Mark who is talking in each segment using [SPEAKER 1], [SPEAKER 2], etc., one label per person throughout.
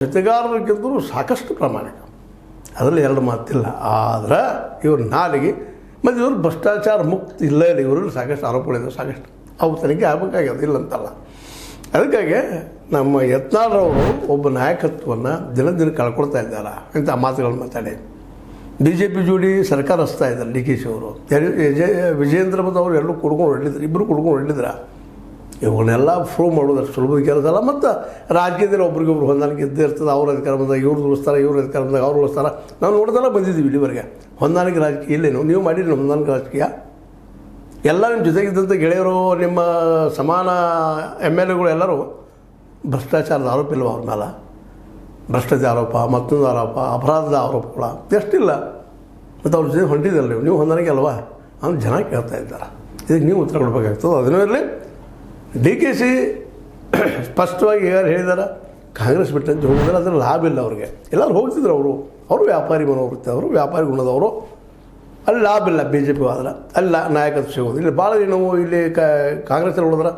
[SPEAKER 1] ಜೊತೆಗಾರರಿಗಿಂತಲೂ ಸಾಕಷ್ಟು ಪ್ರಾಮಾಣಿಕ, ಅದರಲ್ಲಿ ಎರಡು ಮಾತಿಲ್ಲ. ಆದರೆ ಇವ್ರ ನಾಲಿಗೆ ಮತ್ತು ಇವರು ಭ್ರಷ್ಟಾಚಾರ ಮುಕ್ತ ಇಲ್ಲ ಇವರಲ್ಲಿ ಸಾಕಷ್ಟು ಆರೋಪಗಳಿದೆ, ಸಾಕಷ್ಟು ಅವು ತನಿಖೆ ಆಗಬೇಕಾಗ್ಯದ, ಇಲ್ಲ ಅಂತಲ್ಲ. ಅದಕ್ಕಾಗಿ ನಮ್ಮ ಯತ್ನಾಳರವರು ಒಬ್ಬ ನಾಯಕತ್ವವನ್ನು ದಿನ ದಿನ ಕಳ್ಕೊಳ್ತಾ ಇದ್ದಾರೆ ಇಂಥ ಮಾತುಗಳನ್ನು ಮಾತಾಡಿ. ಬಿ ಜೆ ಪಿ ಜೋಡಿ ಸರ್ಕಾರ ಹಚ್ತಾ ಇದ್ದಾರೆ ಡಿ ಕೆ ಶಿ ಅವರು, ವಿಜೇಂದ್ರ ಮತ್ತು ಅವರು ಎಲ್ಲರೂ ಕುಡ್ಕೊಂಡು ಹೊರಟಿದ್ರು, ಇಬ್ಬರು ಕುಡ್ಕೊಂಡು ಹೊರಟಿದ್ರ. ಇವನ್ನೆಲ್ಲ ಪ್ರೂವ್ ಮಾಡೋದಷ್ಟು ಸುಲಭದ ಕೆಲಸ ಅಲ್ಲ. ಮತ್ತು ರಾಜಕೀಯದಲ್ಲಿ ಒಬ್ರಿಗೊಬ್ರು ಹೊಂದಾಣಿಕೆ ಇದ್ದೇ ಇರ್ತದೆ. ಅವ್ರ ಅಧಿಕಾರ ಬಂದಾಗ ಇವ್ರು ಉಳಿಸ್ತಾರೆ, ಇವ್ರ ಅಧಿಕಾರ ಬಂದಾಗ ಅವ್ರು ಉಳಿಸ್ತಾರೆ. ನಾವು ನೋಡ್ದಲ್ಲ ಬಂದಿದ್ದೀವಿ ಇಲ್ಲಿವರೆಗೆ. ಹೊಂದಾಣಿಕೆ ರಾಜಕೀಯ ಇಲ್ಲೇನು ನೀವು ಮಾಡಿರಿ ಹೊಂದಾಣಿಕೆ ರಾಜಕೀಯ? ಎಲ್ಲ ನಿಮ್ಮ ಜೊತೆಗಿದ್ದಂಥ ಗೆಳೆಯರು, ನಿಮ್ಮ ಸಮಾನ ಎಮ್ ಎಲ್ ಎಗಳು ಎಲ್ಲರೂ ಭ್ರಷ್ಟಾಚಾರದ ಆರೋಪ ಇಲ್ವ ಅವ್ರ ಮೇಲೆ? ಭ್ರಷ್ಟಾಚಾರ ಆರೋಪ, ಮತ್ತೊಂದು ಆರೋಪ, ಅಪರಾಧದ ಆರೋಪಗಳ ಎಷ್ಟಿಲ್ಲ. ಮತ್ತು ಅವ್ರ ಜೊತೆ ಹೊಂಟಿದ್ದಲ್ಲ ನೀವು ಹೊಂದಾಣಿಕೆ ಅಲ್ವಾ ಅಂತ ಜನ ಕೇಳ್ತಾ ಇದ್ದಾರೆ. ಇದಕ್ಕೆ ನೀವು ಉತ್ತರ ಕೊಡಬೇಕಾಗ್ತದೆ. ಅದನ್ನೂ ಇರಲಿ, ಡಿ ಕೆ ಶಿ ಸ್ಪಷ್ಟವಾಗಿ ಯಾರು ಹೇಳಿದಾರೆ, ಕಾಂಗ್ರೆಸ್ ಬಿಟ್ಟಂತೆ ಹೋಗಿದ್ದಾರೆ, ಅದರ ಲಾಭ ಇಲ್ಲ ಅವ್ರಿಗೆ. ಎಲ್ಲರೂ ಹೋಗ್ತಿದ್ರು ಅವರು ವ್ಯಾಪಾರಿ ಮನೋವೃತ್ತಿ, ಅವರು ವ್ಯಾಪಾರಿ ಗುಣದವರು. ಅಲ್ಲಿ ಲಾಭ ಇಲ್ಲ ಬಿ ಜೆ ಪಿ ಹೋದ್ರೆ, ಅಲ್ಲಿ ನಾಯಕತ್ವ ಸಿಗೋದು. ಇಲ್ಲಿ ಭಾಳ ನಾವು ಇಲ್ಲಿ ಕಾಂಗ್ರೆಸ್ಸಲ್ಲಿ ನೋಡಿದ್ರೆ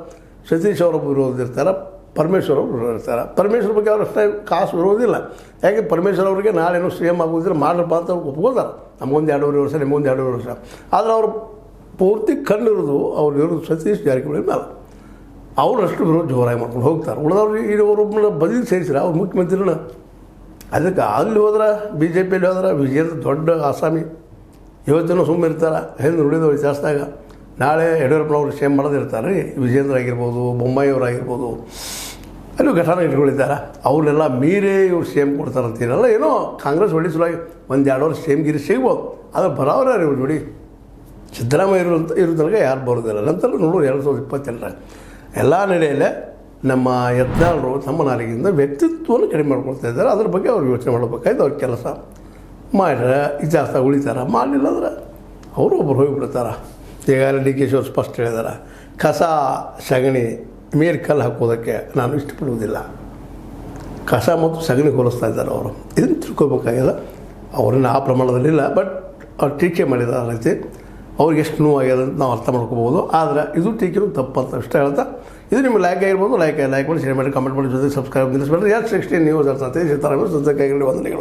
[SPEAKER 1] ಸತೀಶ್ ಅವರೊಬ್ಬರು ವಿರೋಧ ಇರ್ತಾರೆ, ಪರಮೇಶ್ವರ್ ಅವರು ವಿರೋಧ ಇರ್ತಾರೆ. ಪರಮೇಶ್ವರ್ ಬಗ್ಗೆ ಅವ್ರು ಅಷ್ಟೇ ಕಾಸು ವಿರೋಧಿಲ್ಲ. ಯಾಕೆ ಪರಮೇಶ್ವರ್ ಅವರಿಗೆ ನಾಳೇನೋ ಸಿ ಎಮ್ ಆಗೋದಿದ್ರೆ ಮಾಡಲಪ್ಪ ಅಂತ ಅವ್ರು ಒಪ್ಕೋತಾರೆ. ನಮಗೊಂದು 2.5 ವರ್ಷ, ನಿಮಗೊಂದು 2.5 ವರ್ಷ. ಆದರೆ ಅವರು ಪೂರ್ತಿ ಕಣ್ಣಿರೋದು ಅವ್ರು ಇರೋದು ಸತೀಶ್ ಜಾರಕಿಹೊಳಿ ಮೇಲೆ. ಅವರಷ್ಟು ವಿರೋಧ ಜೋರಾಗಿ ಮಾಡ್ಕೊಂಡು ಹೋಗ್ತಾರೆ. ಉಳಿದವ್ರು ಇವರೊಬ್ಬನ ಬದಿಗೆ ಸೇರಿಸಿರ ಅವ್ರು ಮುಖ್ಯಮಂತ್ರಿನ. ಅದಕ್ಕೆ ಅಲ್ಲಿ ಹೋದ್ರೆ ಬಿ ಜೆ ಪಿಯಲ್ಲಿ ಹೋದ್ರೆ ವಿಜೇಂದ್ರ ದೊಡ್ಡ ಆಸಾಮಿ. ಇವತ್ತೇನೋ ಸುಮ್ಮನೆ ಇರ್ತಾರೆ, ಹಿಂದೆ ನುಡಿದವ್ರು ಜಾಸ್ತಿಯಾಗ ನಾಳೆ ಯಡಿಯೂರಪ್ಪನವ್ರು ಸೇಮ್ ಮಾಡೋದಿರ್ತಾರೆ ರೀ. ವಿಜೇಂದ್ರ ಆಗಿರ್ಬೋದು, ಬೊಮ್ಮಾಯಿಯವ್ರು ಆಗಿರ್ಬೋದು, ಅಲ್ಲೂ ಘಟನೆ ಇಟ್ಕೊಂಡಿದ್ದಾರೆ. ಅವ್ರನ್ನೆಲ್ಲ ಮೀರೇ ಇವ್ರು ಸೇಮ್ ಕೊಡ್ತಾರಂತೀರಲ್ಲ. ಏನೋ ಕಾಂಗ್ರೆಸ್ ಒಳ್ಳೆ ಸಲುವಾಗಿ 1-2 ವರ್ಷ ಸೇಮ್ಗಿರಿ ಸಿಗ್ಬೋದು. ಆದರೆ ಬರೋವ್ರ ಇವ್ರು ನೋಡಿ ಸಿದ್ದರಾಮಯ್ಯ ಇರೋ ತನಕ ಯಾರು ಬರೋದಿಲ್ಲ. ನಂತರ ನೋಡೋರು 2022 ಎಲ್ಲ ನಡೆಯಲ್ಲೇ ನಮ್ಮ ಯತ್ನಾಳರು ತಮ್ಮ ನಾಲಿಗೆಯಿಂದ ವ್ಯಕ್ತಿತ್ವವನ್ನು ಕಡಿಮೆ ಮಾಡ್ಕೊಳ್ತಾ ಇದ್ದಾರೆ. ಅದ್ರ ಬಗ್ಗೆ ಅವ್ರು ಯೋಚನೆ ಮಾಡಬೇಕಾಯ್ತು. ಅವ್ರ ಕೆಲಸ ಮಾಡ್ರೆ ಇತಿಹಾಸ ಉಳಿತಾರೆ, ಮಾಡಲಿಲ್ಲ ಅಂದ್ರೆ ಅವರು ಒಬ್ಬರು ಹೋಗಿಬಿಡ್ತಾರೆ. ಈಗಾಗಲೇ ಡಿ ಕೆ ಶಿ ಅವರು ಸ್ಪಷ್ಟ ಹೇಳಿದ್ದಾರೆ, ಕಸ ಸಗಣಿ ಮೇಲೆ ಕಲ್ಲು ಹಾಕೋದಕ್ಕೆ ನಾನು ಇಷ್ಟಪಡುವುದಿಲ್ಲ. ಕಸ ಮತ್ತು ಸಗಣಿ ಹೋಲಿಸ್ತಾ ಇದ್ದಾರೆ ಅವರು. ಇದನ್ನು ತಿಳ್ಕೊಬೇಕಾಗ್ಯದ. ಅವ್ರನ್ನ ಆ ಪ್ರಮಾಣದಲ್ಲಿಲ್ಲ, ಬಟ್ ಅವ್ರು ಟೀಕೆ ಮಾಡಿದ್ದಾರೆ ರೀತಿ ಅವ್ರಿಗೆ ಎಷ್ಟು ನೋವಾಗ್ಯದ ಅಂತ ನಾವು ಅರ್ಥ ಮಾಡ್ಕೋಬೋದು. ಆದರೆ ಇದು ಟೀಕೆನೂ ತಪ್ಪಂತ ಇಷ್ಟ ಹೇಳ್ತಾ, ಇದು ನಿಮ್ಗೆ ಲೈಕ್ ಆಗಿರ್ಬೋದು. ಲೈಕ್ ಮಾಡಿ, ಶೇರ್ ಮಾಡಿ, ಕಮೆಂಟ್ ಮಾಡಿ, ಜೊತೆ ಸಬ್ಸ್ಕ್ರೈಬ್ ನಿಲ್ಲಿಸ್ಬೇಡ್ರಿ. ಯಾರು 16 ನ್ಯೂಸ್ ಅರ್ಥ ಸೀತಾರಾಮ ವಂದನೆಗಳು.